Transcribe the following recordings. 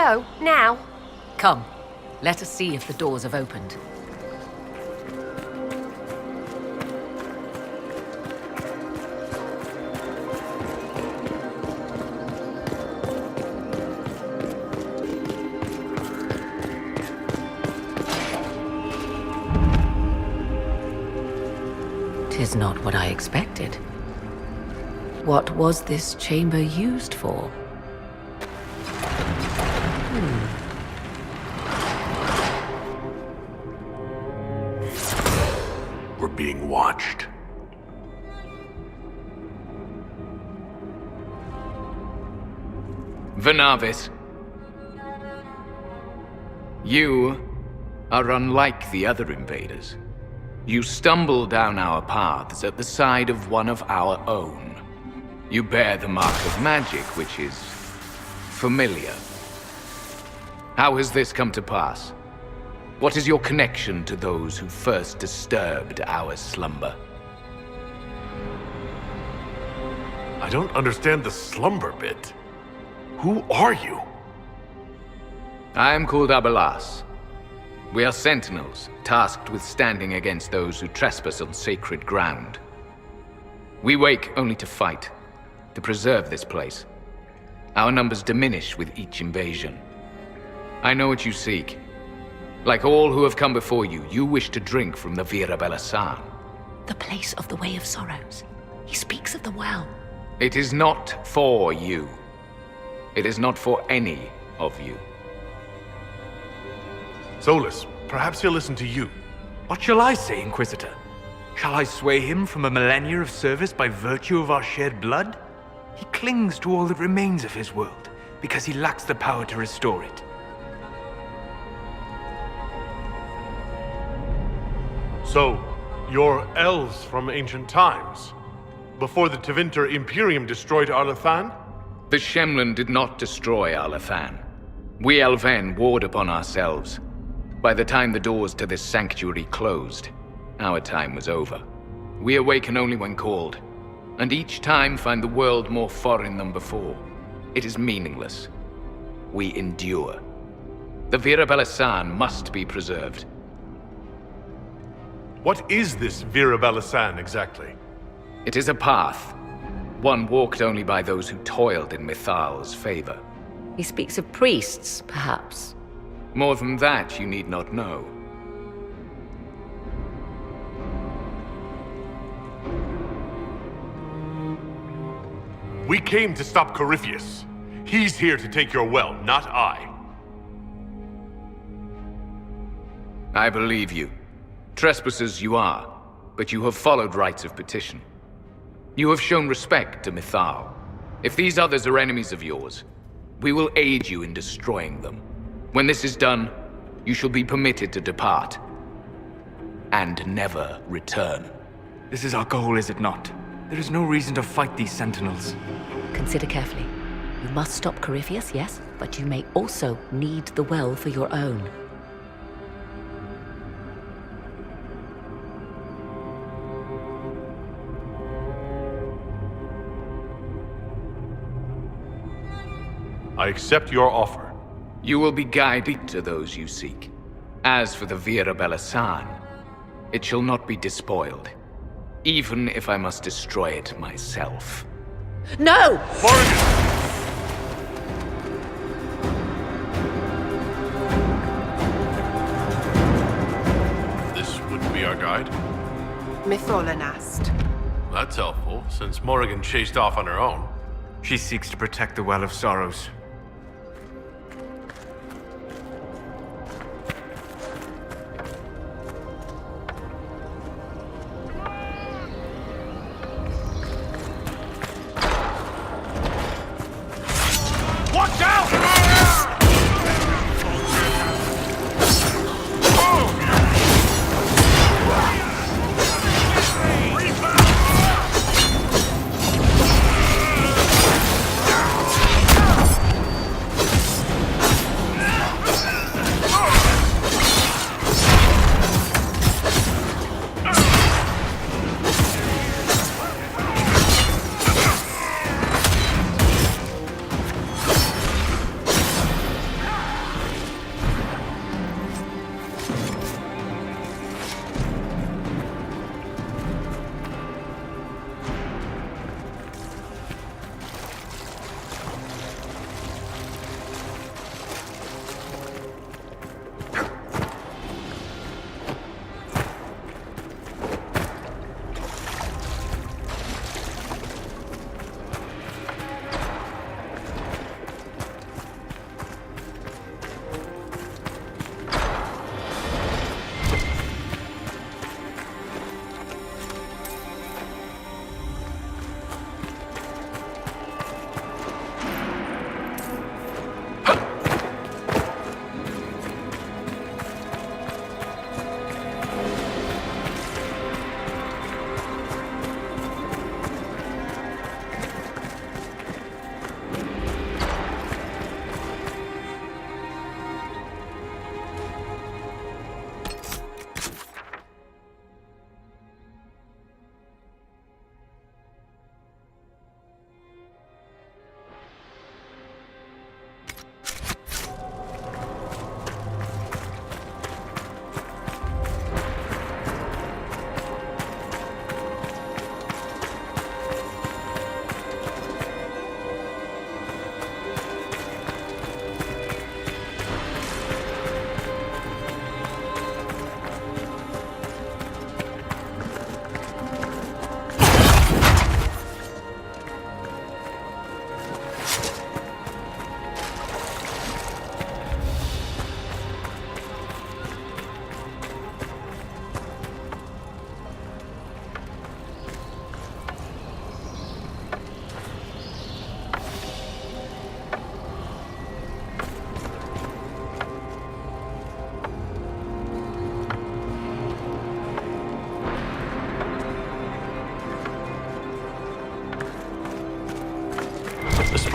go, now. Come, let us see if the doors have opened. Tis not what I expected. What was this chamber used for? We're being watched. Venavis. You are unlike the other invaders. You stumble down our paths at the side of one of our own. You bear the mark of magic, which is familiar. How has this come to pass? What is your connection to those who first disturbed our slumber? I don't understand the slumber bit. Who are you? I am called Abelas. We are sentinels, tasked with standing against those who trespass on sacred ground. We wake only to fight, to preserve this place. Our numbers diminish with each invasion. I know what you seek. Like all who have come before you, you wish to drink from the Vira Belasan. The place of the Way of Sorrows. He speaks of the well. It is not for you. It is not for any of you. Solus, perhaps he'll listen to you. What shall I say, Inquisitor? Shall I sway him from a millennia of service by virtue of our shared blood? He clings to all that remains of his world, because he lacks the power to restore it. So, you're elves from ancient times? Before the Tevinter Imperium destroyed Arlathan? The Shemlen did not destroy Arlathan. We Elven warred upon ourselves. By the time the doors to this sanctuary closed, our time was over. We awaken only when called, and each time find the world more foreign than before. It is meaningless. We endure. The Vira Belasan must be preserved. What is this Vira Belasan exactly? It is a path, one walked only by those who toiled in Mithal's favor. He speaks of priests, perhaps. More than that, you need not know. We came to stop Corypheus. He's here to take your well, not I. I believe you. Trespassers you are, but you have followed rites of petition. You have shown respect to Mithal. If these others are enemies of yours, we will aid you in destroying them. When this is done, you shall be permitted to depart. And never return. This is our goal, is it not? There is no reason to fight these sentinels. Consider carefully. You must stop Corypheus, yes, but you may also need the well for your own. I accept your offer. You will be guided to those you seek. As for the Vira Belasan, it shall not be despoiled, even if I must destroy it myself. No! Morgan! This wouldn't be our guide? Mitholan asked. That's helpful, since Morrigan chased off on her own. She seeks to protect the Well of Sorrows. Watch out!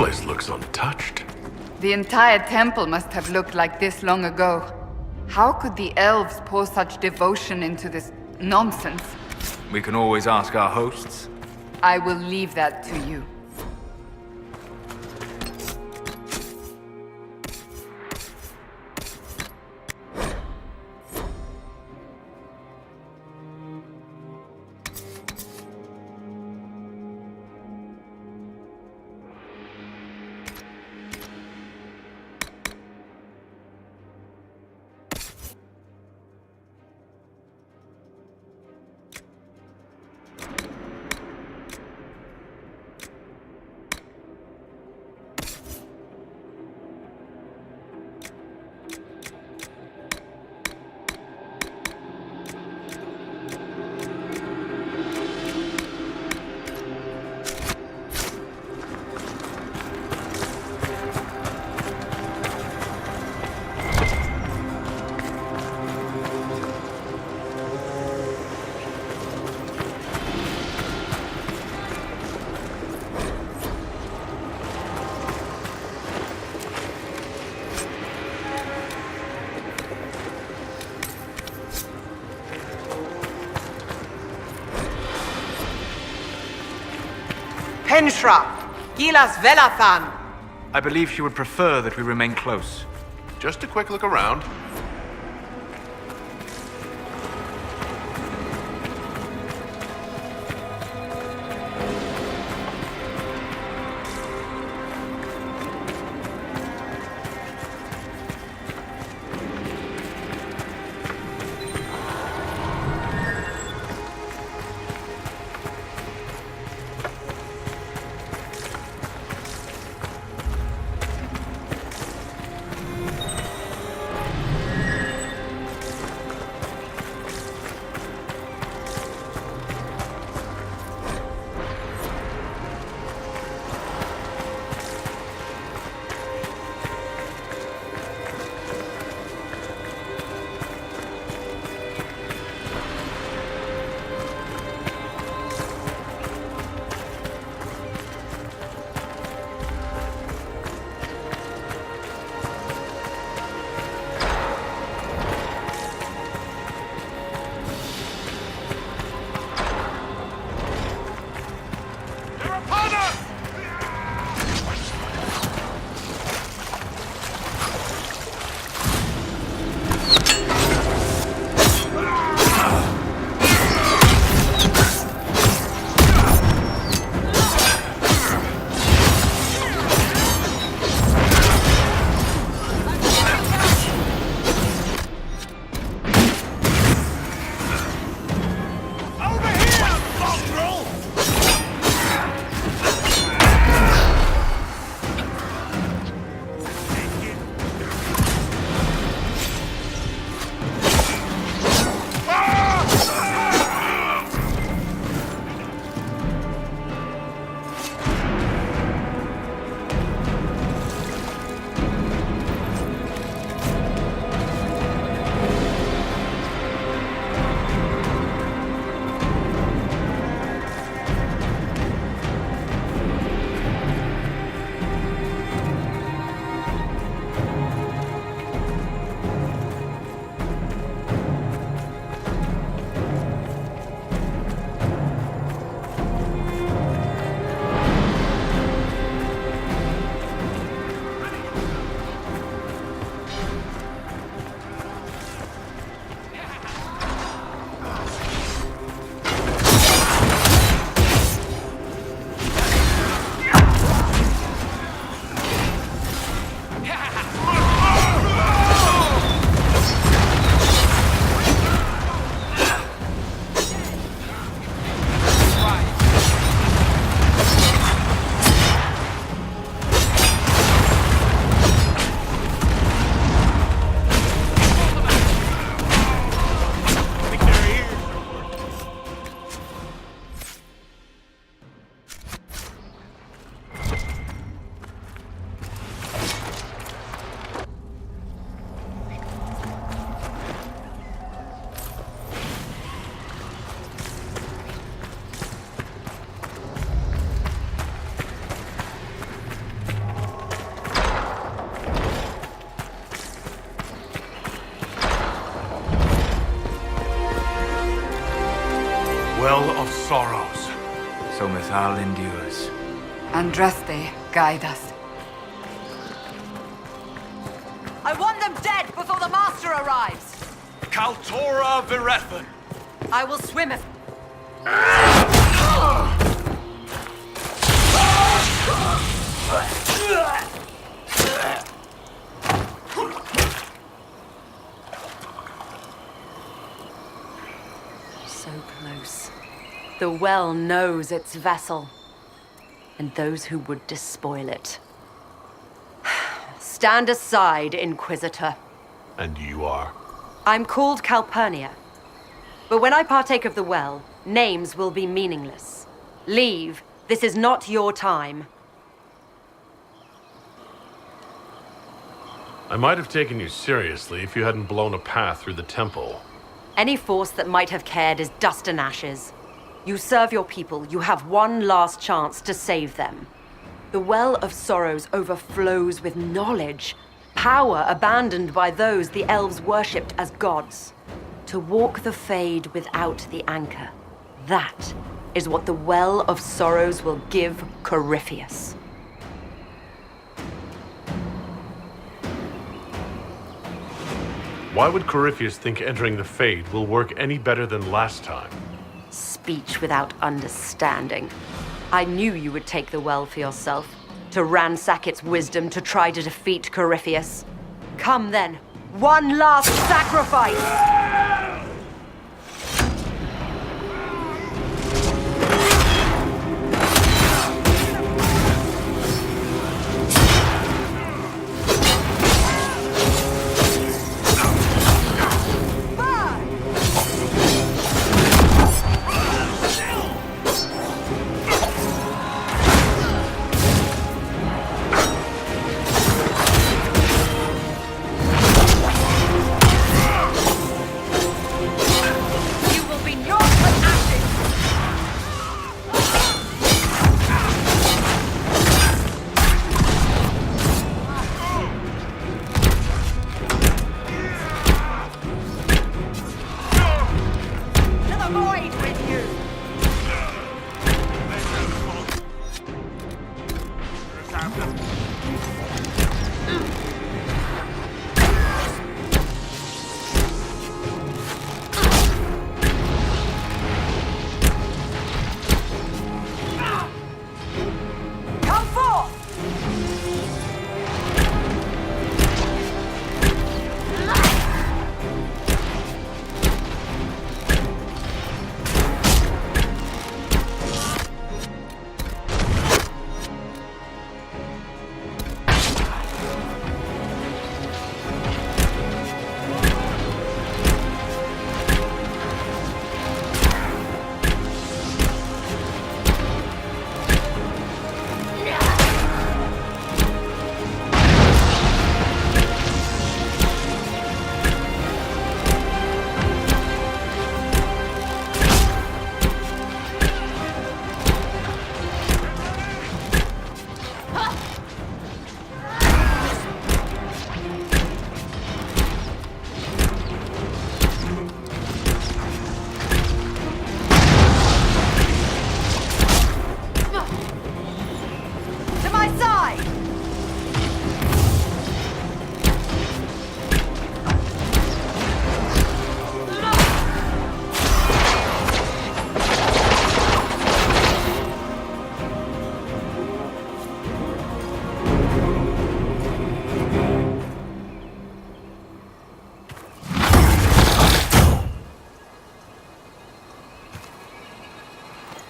place looks untouched. The entire temple must have looked like this long ago. How could the elves pour such devotion into this nonsense? We can always ask our hosts. I will leave that to you. Penshra, Gilas Velathan. I believe she would prefer that we remain close. Just a quick look around. Well of Sorrows. So Mythal endures. Andraste, guide us. I want them dead before the Master arrives! Kaltora Virethan! I will swim if... So close. The well knows its vessel, and those who would despoil it. Stand aside, Inquisitor. And you are? I'm called Calpurnia. But when I partake of the well, names will be meaningless. Leave. This is not your time. I might have taken you seriously if you hadn't blown a path through the temple. Any force that might have cared is dust and ashes. You serve your people. You have one last chance to save them. The Well of Sorrows overflows with knowledge, power abandoned by those the elves worshipped as gods. To walk the Fade without the anchor. That is what the Well of Sorrows will give Corypheus. Why would Corypheus think entering the Fade will work any better than last time? Speech without understanding. I knew you would take the well for yourself, to ransack its wisdom to try to defeat Corypheus. Come then, one last sacrifice!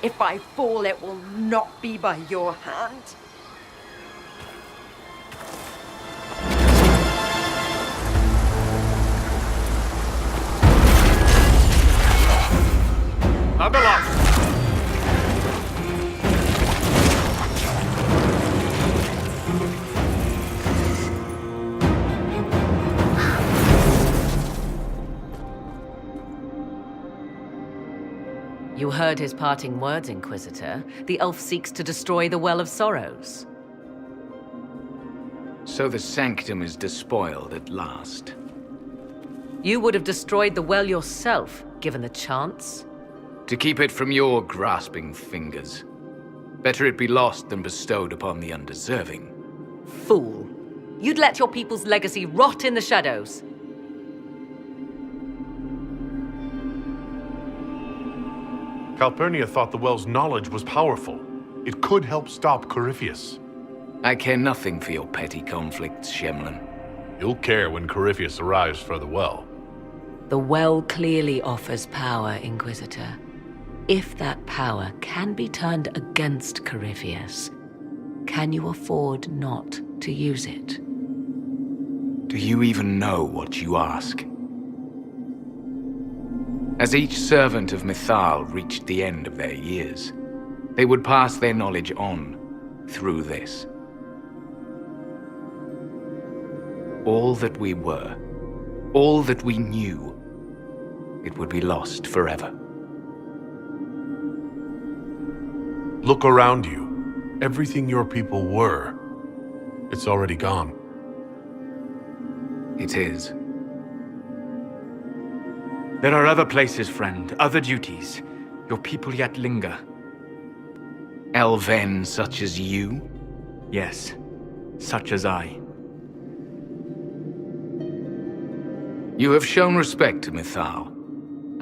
If I fall, it will not be by your hand. Abelas! You heard his parting words, Inquisitor. The elf seeks to destroy the Well of Sorrows. So the sanctum is despoiled at last. You would have destroyed the well yourself, given the chance. To keep it from your grasping fingers. Better it be lost than bestowed upon the undeserving. Fool. You'd let your people's legacy rot in the shadows. Calpurnia thought the well's knowledge was powerful. It could help stop Corypheus. I care nothing for your petty conflicts, Shemlin. You'll care when Corypheus arrives for the well. The well clearly offers power, Inquisitor. If that power can be turned against Corypheus, can you afford not to use it? Do you even know what you ask? As each servant of Mythal reached the end of their years, they would pass their knowledge on through this. All that we were, all that we knew, it would be lost forever. Look around you. Everything your people were, it's already gone. It is. There are other places, friend, other duties. Your people yet linger. Elven such as you? Yes, such as I. You have shown respect to Mythal,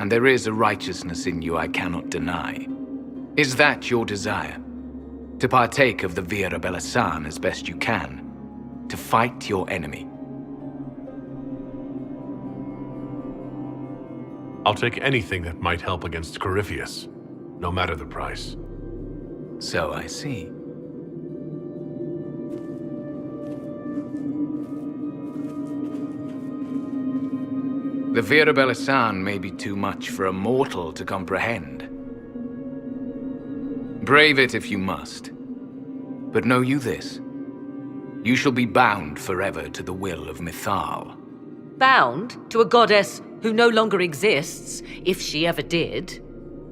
and there is a righteousness in you I cannot deny. Is that your desire? To partake of the Vira Belasan as best you can? To fight your enemy? I'll take anything that might help against Corypheus, no matter the price. So I see. The Vira Belasan may be too much for a mortal to comprehend. Brave it if you must. But know you this. You shall be bound forever to the will of Mythal. Bound to a goddess who no longer exists, if she ever did.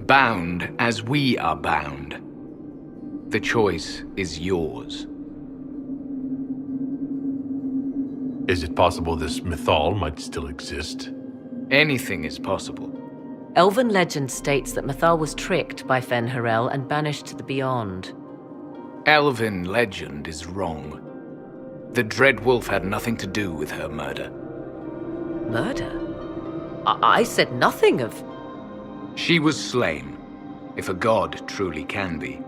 Bound as we are bound. The choice is yours. Is it possible this Mythal might still exist? Anything is possible. Elven legend states that Mythal was tricked by Fen-Harel and banished to the Beyond. Elven legend is wrong. The Dreadwolf had nothing to do with her murder. Murder? I said nothing of... She was slain, if a god truly can be.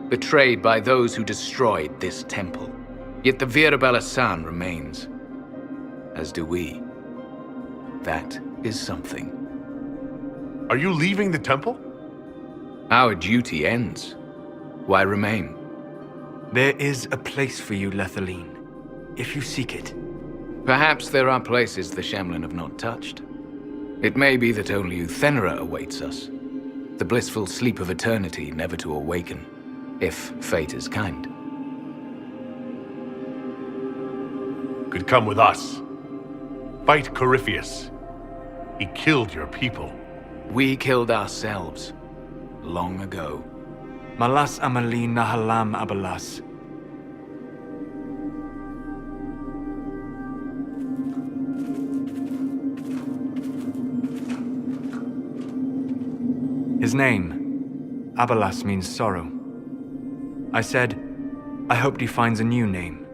Betrayed by those who destroyed this temple. Yet the Vira Belasan remains. As do we. That is something. Are you leaving the temple? Our duty ends. Why remain? There is a place for you, Lethaline, if you seek it. Perhaps there are places the Shemlin have not touched. It may be that only Uthenera awaits us. The blissful sleep of eternity never to awaken, if fate is kind. Could come with us. Fight Corypheus. He killed your people. We killed ourselves. Long ago. Malas amali nahalam abalas. His name, Abalas, means sorrow. I said, I hoped he finds a new name.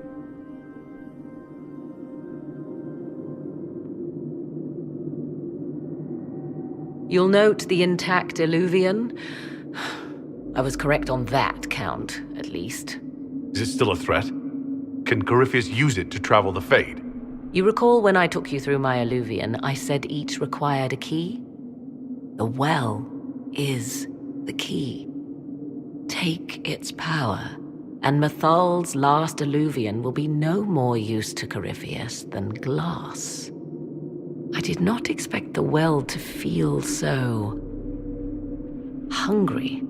You'll note the intact Illuvian. I was correct on that count, at least. Is it still a threat? Can Corypheus use it to travel the Fade? You recall when I took you through my Illuvian, I said each required a key? The well is the key. Take its power, and Mythal's last Illuvian will be no more use to Corypheus than glass. I did not expect the well to feel so... hungry.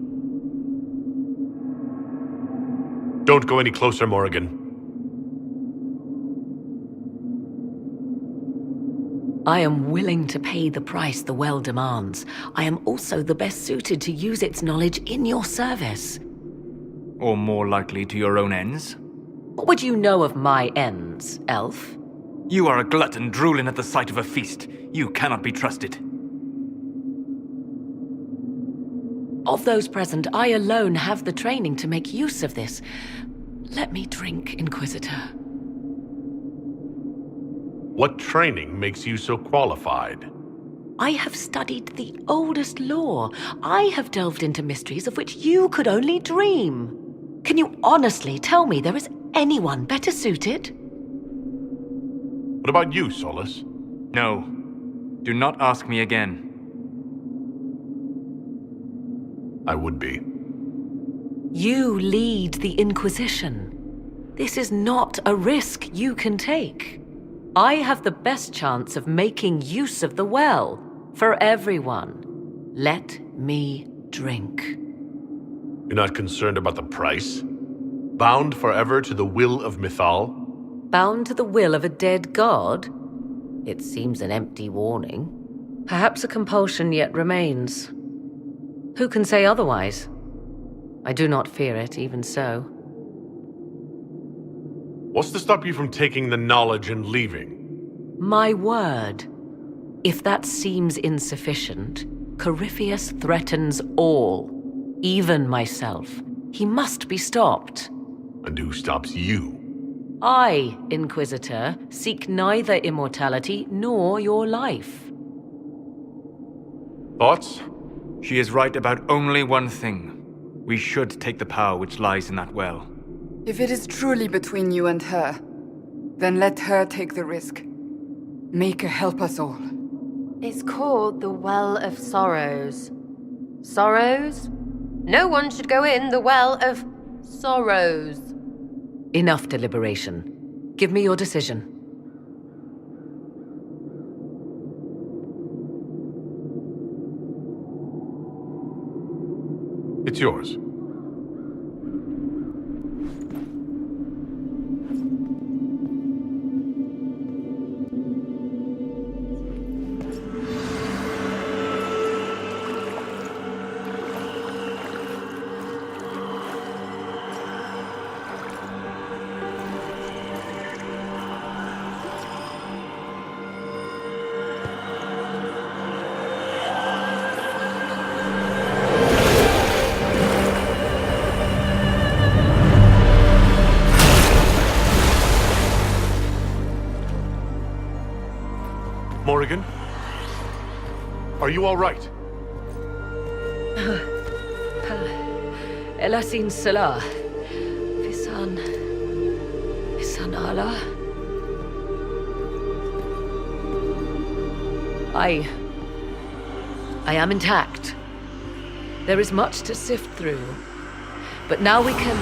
Don't go any closer, Morrigan. I am willing to pay the price the well demands. I am also the best suited to use its knowledge in your service. Or more likely to your own ends? What would you know of my ends, elf? You are a glutton drooling at the sight of a feast. You cannot be trusted. Of those present, I alone have the training to make use of this. Let me drink, Inquisitor. What training makes you so qualified? I have studied the oldest lore. I have delved into mysteries of which you could only dream. Can you honestly tell me there is anyone better suited? What about you, Solus? No. Do not ask me again. I would be. You lead the Inquisition. This is not a risk you can take. I have the best chance of making use of the well for everyone. Let me drink. You're not concerned about the price? Bound forever to the will of Mythal? Bound to the will of a dead god? It seems an empty warning. Perhaps a compulsion yet remains. Who can say otherwise? I do not fear it, even so. What's to stop you from taking the knowledge and leaving? My word. If that seems insufficient, Corypheus threatens all, even myself. He must be stopped. And who stops you? I, Inquisitor, seek neither immortality nor your life. Thoughts? She is right about only one thing. We should take the power which lies in that well. If it is truly between you and her, then let her take the risk. Make her help us all. It's called the Well of Sorrows. Sorrows? No one should go in the Well of Sorrows. Enough deliberation. Give me your decision. It's yours. Morrigan? Are you all right? Elasin Salah. Visan Allah. I am intact. There is much to sift through. But now we can...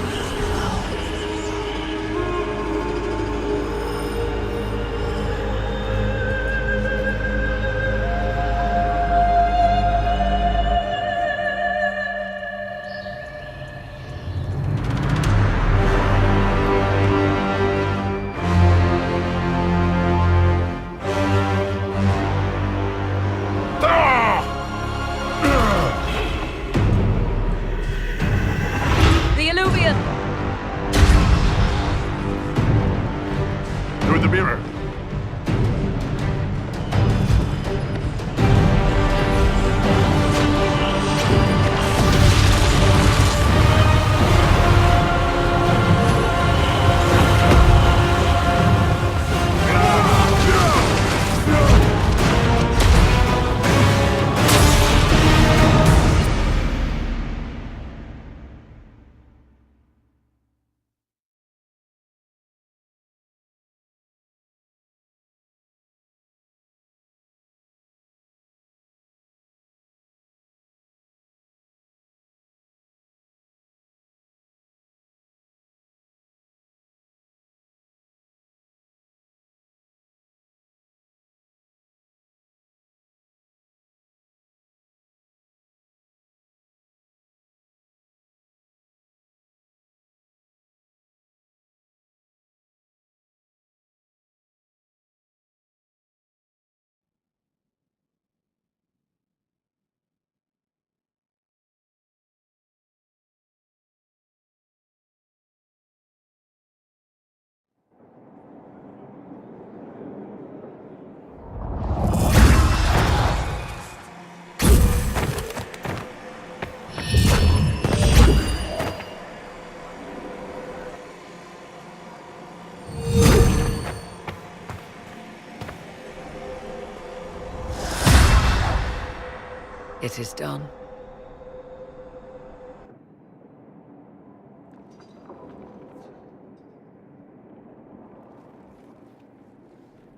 It is done.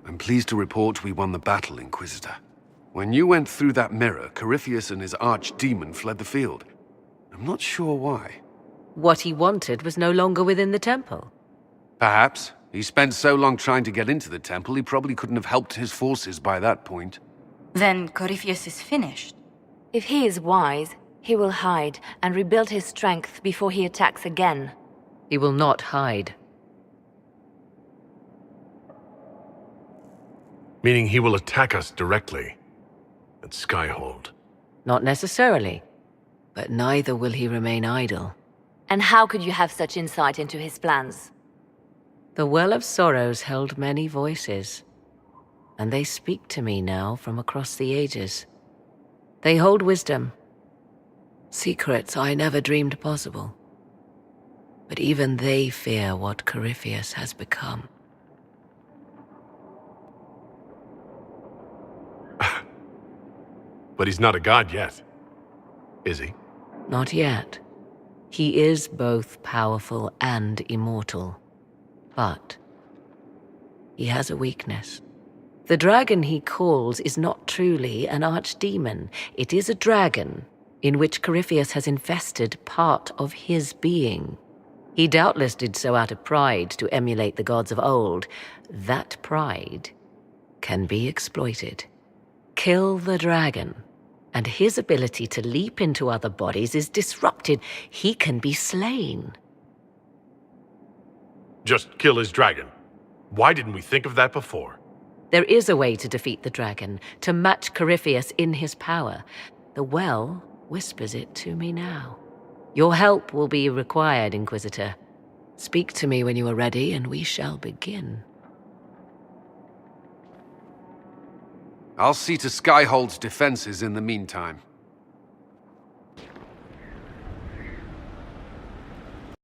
I'm pleased to report we won the battle, Inquisitor. When you went through that mirror, Corypheus and his archdemon fled the field. I'm not sure why. What he wanted was no longer within the temple. Perhaps. He spent so long trying to get into the temple, he probably couldn't have helped his forces by that point. Then Corypheus is finished. If he is wise, he will hide and rebuild his strength before he attacks again. He will not hide. Meaning he will attack us directly at Skyhold. Not necessarily. But neither will he remain idle. And how could you have such insight into his plans? The Well of Sorrows held many voices, and they speak to me now from across the ages. They hold wisdom, secrets I never dreamed possible. But even they fear what Corypheus has become. But he's not a god yet, is he? Not yet. He is both powerful and immortal. But he has a weakness. The dragon he calls is not truly an archdemon. It is a dragon in which Corypheus has invested part of his being. He doubtless did so out of pride to emulate the gods of old. That pride can be exploited. Kill the dragon, and his ability to leap into other bodies is disrupted. He can be slain. Just kill his dragon. Why didn't we think of that before? There is a way to defeat the dragon, to match Corypheus in his power. The well whispers it to me now. Your help will be required, Inquisitor. Speak to me when you are ready, and we shall begin. I'll see to Skyhold's defenses in the meantime.